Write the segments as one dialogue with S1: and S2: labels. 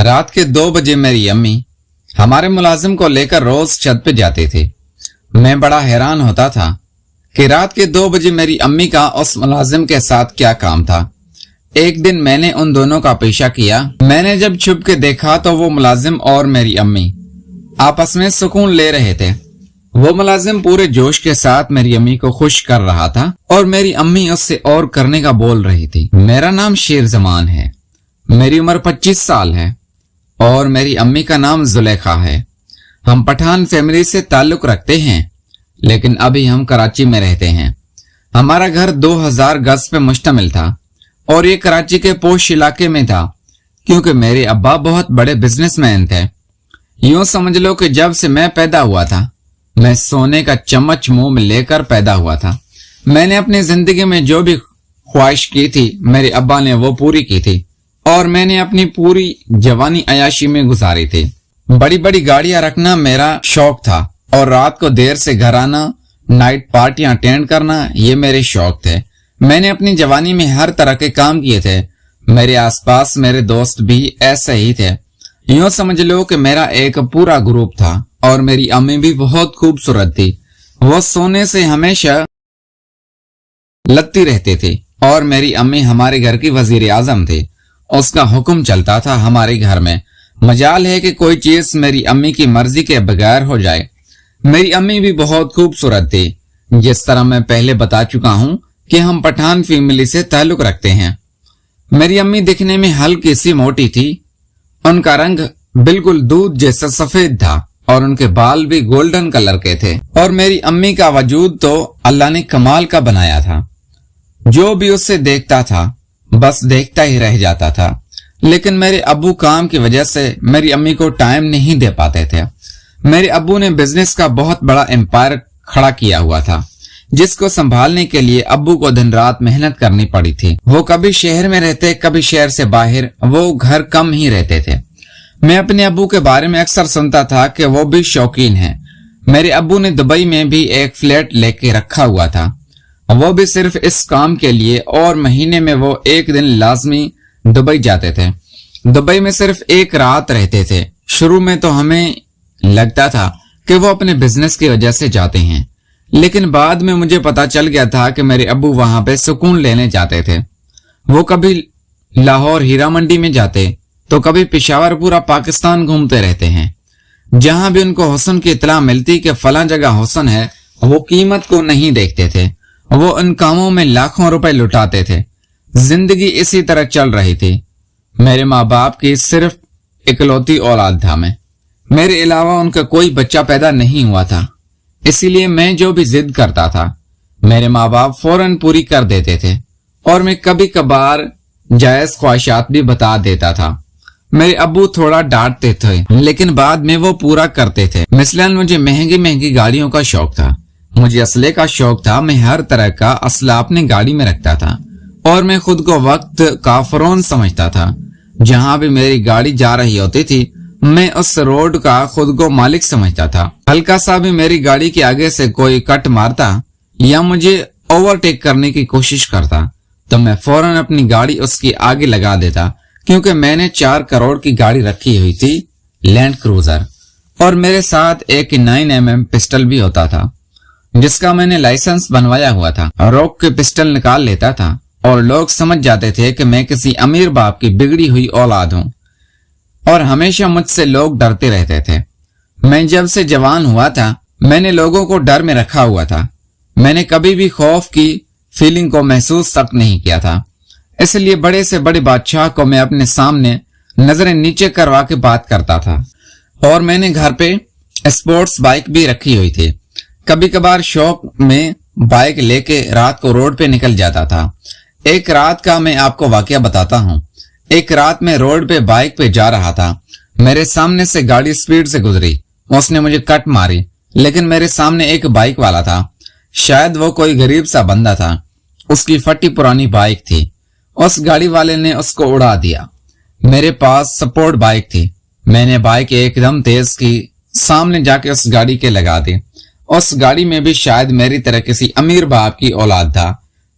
S1: रात के 2 बजे मेरी अम्मी हमारे मुलाजिम को लेकर रोज छत पे जाते थे। मैं बड़ा हैरान होता था कि रात के 2 बजे मेरी अम्मी का उस मुलाजिम के साथ क्या काम था। एक दिन मैंने उन दोनों का पीछा किया। मैंने जब छुप के देखा तो वो मुलाजिम और मेरी अम्मी आपस में सुकून ले रहे थे। वो मुलाजिम पूरे जोश के साथ मेरी अम्मी को खुश कर रहा था और मेरी अम्मी उससे और करने का बोल रही थी। मेरा नाम शेर जमान है, मेरी उम्र 25 साल है और मेरी अम्मी का नाम जुलेखा है। हम पठान फैमिली से ताल्लुक रखते हैं, लेकिन अभी हम कराची में रहते हैं। हमारा घर 2000 गज पे मुश्तमिल था और ये कराची के पोश इलाके में था, क्योंकि मेरे अब्बा बहुत बड़े बिजनेसमैन थे। यूं समझ लो कि जब से मैं पैदा हुआ था मैं सोने का चम्मच मुंह में लेकर पैदा हुआ था। मैंने अपनी जिंदगी में जो भी ख्वाहिश की थी मेरे अब्बा ने वो पूरी की थी और मैंने अपनी पूरी जवानी अयाशी में गुजारी थी। बड़ी बड़ी गाड़ियां रखना मेरा शौक था और रात को देर से घर आना, नाइट पार्टियां अटेंड करना ये मेरे शौक थे। मैंने अपनी जवानी में हर तरह के काम किए थे। मेरे आसपास मेरे दोस्त भी ऐसे ही थे। यूं समझ लो कि मेरा एक पूरा ग्रुप था और मेरी अम्मी भी बहुत खूबसूरत थी। वो सोने से हमेशा लत्ती रहती थी और मेरी अम्मी हमारे घर की वजीर आजम थी। उसका हुक्म चलता था हमारे घर में। मजाल है कि कोई चीज मेरी अम्मी की मर्जी के बगैर हो जाए। मेरी अम्मी भी बहुत खूबसूरत थी। जिस तरह मैं पहले बता चुका हूं कि हम पठान फैमिली से ताल्लुक रखते हैं। मेरी अम्मी दिखने में हल्की सी मोटी थी। उनका रंग बिल्कुल दूध जैसा सफेद था और उनके बाल भी गोल्डन कलर के थे। और मेरी अम्मी का वजूद तो अल्लाह ने कमाल का बनाया था। जो भी उससे देखता था बस देखता ही रह जाता था। लेकिन मेरे अब्बू काम की वजह से मेरी अम्मी को टाइम नहीं दे पाते थे। मेरे अब्बू ने बिजनेस का बहुत बड़ा एम्पायर खड़ा किया हुआ था, जिसको संभालने के लिए अब्बू को दिन रात मेहनत करनी पड़ी थी। वो कभी शहर में रहते, कभी शहर से बाहर, वो घर कम ही रहते थे। मैं अपने अब्बू के बारे में अक्सर सुनता था कि वो भी शौकीन है। मेरे अब्बू ने दुबई में भी एक फ्लैट लेके रखा हुआ था, वो भी सिर्फ इस काम के लिए, और महीने में वो एक दिन लाजमी दुबई जाते थे। दुबई में सिर्फ एक रात रहते थे। शुरू में तो हमें लगता था कि वो अपने बिजनेस की वजह से जाते हैं, लेकिन बाद में मुझे पता चल गया था कि मेरे अब्बू वहां पे सुकून लेने जाते थे। वो कभी लाहौर हीरा मंडी में जाते तो कभी पेशावर, पूरा पाकिस्तान घूमते रहते हैं। जहां भी उनको हुस्न की इतला मिलती कि फलां जगह हुस्न है, वो कीमत को नहीं देखते थे। वो उन कामों में लाखों रुपए लुटाते थे। जिंदगी इसी तरह चल रही थी। मेरे माँ बाप की सिर्फ इकलौती औलाद था मैं। मेरे अलावा उनका कोई बच्चा पैदा नहीं हुआ था, इसीलिए मैं जो भी जिद करता था मेरे माँ बाप फौरन पूरी कर देते थे और मैं कभी कभार जायज ख्वाहिशात भी बता देता था। मेरे अब्बू थोड़ा डांटते थे, लेकिन बाद में वो पूरा करते थे। मिसलन मुझे महंगी महंगी गाड़ियों का शौक था, मुझे असले का शौक था। मैं हर तरह का असला अपनी गाड़ी में रखता था और मैं खुद को वक्त का फरौन समझता था। जहां भी मेरी गाड़ी जा रही होती थी मैं उस रोड का खुद को मालिक समझता था। हल्का सा भी मेरी गाड़ी के आगे से कोई कट मारता या मुझे ओवरटेक करने की कोशिश करता तो मैं फौरन अपनी गाड़ी उसकी आगे लगा देता, क्योंकि मैंने 4 करोड़ की गाड़ी रखी हुई थी, लैंड क्रूजर, और मेरे साथ एक 9mm पिस्टल भी होता था, जिसका मैंने लाइसेंस बनवाया हुआ था। रोक के पिस्टल निकाल लेता था और लोग समझ जाते थे कि मैं किसी अमीर बाप की बिगड़ी हुई औलाद हूं और हमेशा मुझसे लोग डरते रहते थे। मैं जब से जवान हुआ था मैंने लोगों को डर में रखा हुआ था। मैंने कभी भी खौफ की फीलिंग को महसूस तक नहीं किया था। इसलिए बड़े से बड़े बादशाह को मैं अपने सामने नजरें नीचे करवा के बात करता था। और मैंने घर पे स्पोर्ट्स बाइक भी रखी हुई थी। कभी कभार शौक में बाइक लेके रात को रोड पे निकल जाता था। एक रात का मैं आपको वाकया बताता हूँ। एक रात में रोड पे बाइक पे जा रहा था, मेरे सामने से गाड़ी स्पीड से गुजरी, उसने मुझे कट मारी, लेकिन मेरे सामने एक बाइक वाला था। शायद वो कोई गरीब सा बंदा था, उसकी फटी पुरानी बाइक थी। उस गाड़ी वाले ने उसको उड़ा दिया। मेरे पास सपोर्ट बाइक थी, मैंने बाइक एकदम तेज की, सामने जाके उस गाड़ी के लगा दी। उस गाड़ी में भी शायद मेरी तरह किसी अमीर बाप की औलाद था,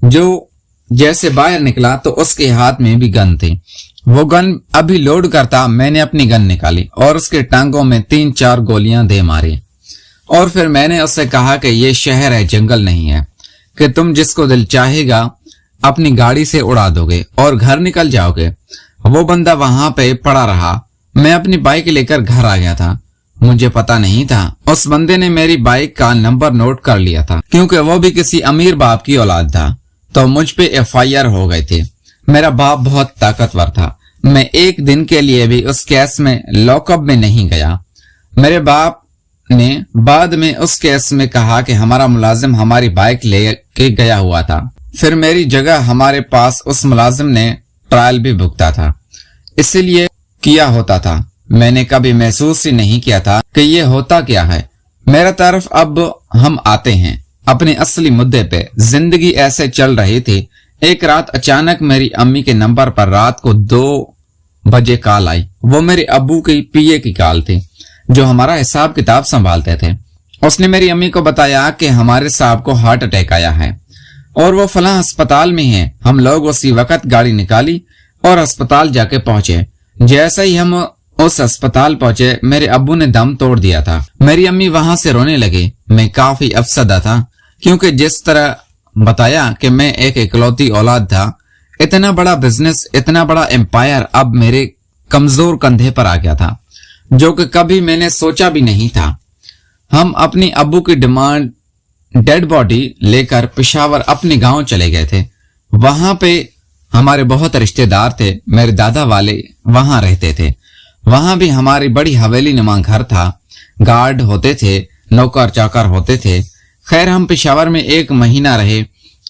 S1: जो जैसे बाहर निकला तो उसके हाथ में भी गन थी। वो गन अभी लोड करता मैंने अपनी गन निकाली और उसके टांगों में 3-4 गोलियां दे मारी। और फिर मैंने उससे कहा कि ये शहर है, जंगल नहीं है, कि तुम जिसको दिल चाहेगा अपनी गाड़ी से उड़ा दोगे और घर निकल जाओगे। वो बंदा वहां पे पड़ा रहा। मैं अपनी बाइक लेकर घर आ गया था। मुझे पता नहीं था उस बंदे ने मेरी बाइक का नंबर नोट कर लिया था, क्योंकि वो भी किसी अमीर बाप की औलाद था, तो मुझ पे FIR हो गए थे। मेरा बाप बहुत ताकतवर था। मैं एक दिन के लिए भी उस केस में लॉकअप में नहीं गया। मेरे बाप ने बाद में उस केस में कहा कि हमारा मुलाजिम हमारी बाइक ले के गया हुआ था, फिर मेरी जगह हमारे पास उस मुलाजिम ने ट्रायल भी भुगता था, इसीलिए किया होता था। मैंने कभी महसूस ही नहीं किया था कि ये होता क्या है। मेरा तरफ अब हम आते हैं अपने असली मुद्दे पे। जिंदगी ऐसे चल रही थी। एक रात अचानक मेरी अम्मी के नंबर पर रात को 2 बजे कॉल आई। वो मेरे अब्बू की PA की कॉल थी, जो हमारा हिसाब किताब संभालते थे। उसने मेरी अम्मी को बताया कि हमारे साहब को हार्ट अटैक आया है और वो फलां अस्पताल में है। हम लोग उसी वक्त गाड़ी निकाली और अस्पताल जाके पहुंचे। जैसे ही हम उस अस्पताल पहुंचे, मेरे अब्बू ने दम तोड़ दिया था। मेरी अम्मी वहां से रोने लगी। मैं काफी अफसदा था, क्योंकि जिस तरह बताया कि मैं एक इकलौती औलाद था, इतना बड़ा बिजनेस, इतना बड़ा एम्पायर अब मेरे कमजोर कंधे पर आ गया था, जो कि कभी मैंने सोचा भी नहीं था। हम अपनी अब्बू की डिमांड डेड बॉडी लेकर पेशावर अपने गांव चले गए थे। वहां पे हमारे बहुत रिश्तेदार थे। मेरे दादा वाले वहां रहते थे। वहां भी हमारी बड़ी हवेली नुमा घर था। गार्ड होते थे, नौकर चाकर होते थे। खैर, हम पेशावर में 1 महीना रहे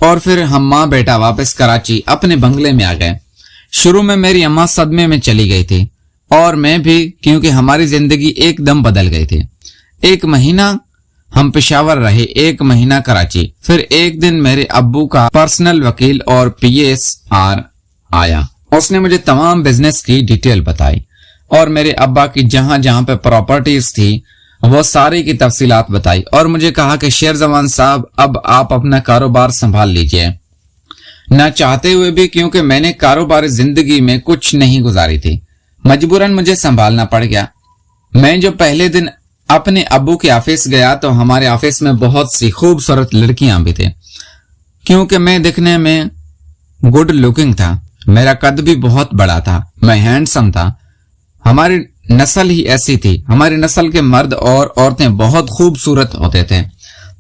S1: और फिर हम माँ बेटा वापस कराची अपने बंगले में आ गए। शुरू में मेरी अम्मा सदमे में चली गई थी और मैं भी, क्योंकि हमारी जिंदगी एकदम बदल गई थी। 1 महीना हम पेशावर रहे, 1 महीना कराची। फिर एक दिन मेरे अब्बू का पर्सनल वकील और PSR आया। उसने मुझे तमाम बिजनेस की डिटेल बताई और मेरे अब्बा की जहां जहां पे प्रॉपर्टीज थी वो सारी की तफसीलात बताई और मुझे कहा कि शेरजवान साहब, अब आप अपना कारोबार संभाल लीजिए। न चाहते हुए भी, क्योंकि मैंने कारोबारी जिंदगी में कुछ नहीं गुजारी थी, मजबूरन मुझे संभालना पड़ गया। मैं जो पहले दिन अपने अब्बू के ऑफिस गया तो हमारे ऑफिस में बहुत सी खूबसूरत लड़कियां भी थे, क्योंकि मैं दिखने में गुड लुकिंग था। मेरा कद भी बहुत बड़ा था, मैं हैंडसम था। हमारी नस्ल ही ऐसी थी। हमारी नस्ल के मर्द और औरतें बहुत खूबसूरत होते थे,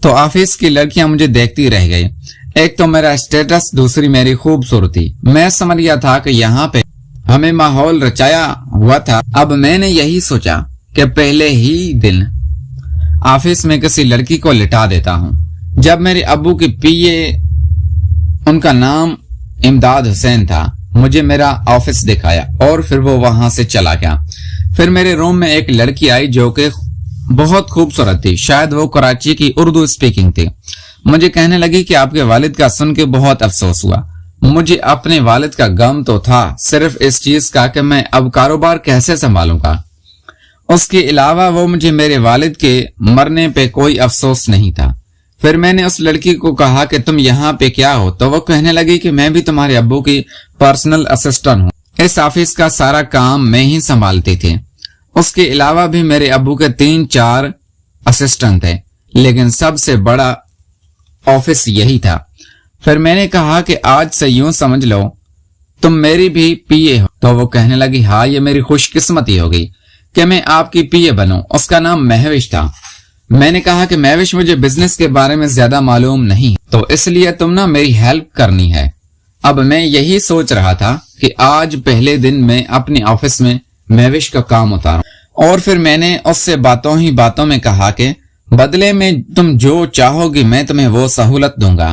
S1: तो ऑफिस की लड़कियां मुझे देखती रह गई। एक तो मेरा स्टेटस, दूसरी मेरी खूबसूरती। मैं समझ गया था कि यहाँ पे हमें माहौल रचाया हुआ था। अब मैंने यही सोचा कि पहले ही दिन ऑफिस में किसी लड़की को लिटा देता हूँ। जब मेरे अब्बू की PA, उनका नाम इमदाद हुसैन था, मुझे मेरा ऑफिस दिखाया और फिर वो वहां से चला गया। फिर मेरे रूम में एक लड़की आई जो कि बहुत खूबसूरत थी। शायद वो कराची की उर्दू स्पीकिंग थी। मुझे कहने लगी कि आपके वालिद का सुन के बहुत अफसोस हुआ। मुझे अपने वालिद का गम तो था, सिर्फ इस चीज का कि मैं अब कारोबार कैसे संभालूंगा। उसके अलावा वो मुझे मेरे वालिद के मरने पे कोई अफसोस नहीं था। फिर मैंने उस लड़की को कहा कि तुम यहाँ पे क्या हो, तो वो कहने लगी कि मैं भी तुम्हारे अब्बू की पर्सनल असिस्टेंट हूँ। इस ऑफिस का सारा काम मैं ही संभालती थी। उसके अलावा भी मेरे अब्बू के 3-4 असिस्टेंट थे, लेकिन सबसे बड़ा ऑफिस यही था। फिर मैंने कहा कि आज से यूं समझ लो तुम मेरी भी PA हो। तो वो कहने लगी, हाँ, ये मेरी खुशकिस्मती होगी कि मैं आपकी PA बनूं। उसका नाम महविश था। मैंने कहा कि महविश, मुझे बिजनेस के बारे में ज्यादा मालूम नहीं, तो इसलिए तुम ना मेरी हेल्प करनी है। अब मैं यही सोच रहा था कि आज पहले दिन मैं अपने ऑफिस में महविश का काम उतारूं। और फिर मैंने उससे बातों ही बातों में कहा कि बदले में तुम जो चाहोगी मैं तुम्हें वो सहूलत दूंगा।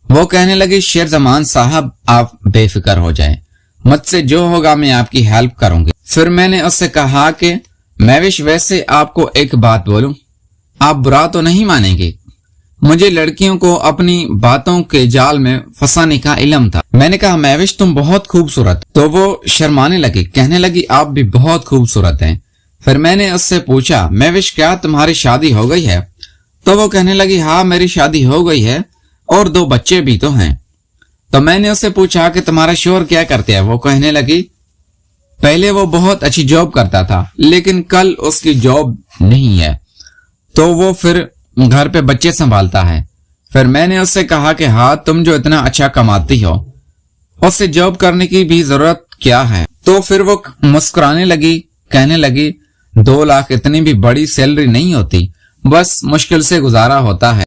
S1: वो कहने लगी, शेरजमान साहब, आप बेफिक्र हो जाएं, मुझसे जो होगा मैं आपकी हेल्प करूंगी। फिर मैंने उससे कहा कि महविश, वैसे आपको एक बात बोलूं, आप बुरा तो नहीं मानेंगे। मुझे लड़कियों को अपनी बातों के जाल में फंसाने का इल्म था। मैंने कहा, महविश, तुम बहुत खूबसूरत। तो वो शर्माने लगी, कहने लगी, आप भी बहुत खूबसूरत हैं। फिर मैंने उससे पूछा, महविश, क्या तुम्हारी शादी हो गई है? तो वो कहने लगी, हाँ, मेरी शादी हो गई है और 2 बच्चे भी तो हैं। तो मैंने उससे पूछा कि तुम्हारा शोहर क्या करते हैं? वो कहने लगी پہلے وہ بہت اچھی جاب کرتا تھا لیکن کل اس کی جاب نہیں ہے تو وہ پھر گھر پہ بچے سنبھالتا ہے۔ پھر میں نے اس سے کہا کہ ہاں تم جو اتنا اچھا کماتی ہو اس سے جاب کرنے کی بھی ضرورت کیا ہے؟ تو پھر وہ مسکرانے لگی، کہنے لگی 2 لاکھ اتنی بھی بڑی سیلری نہیں ہوتی، بس مشکل سے گزارا ہوتا ہے۔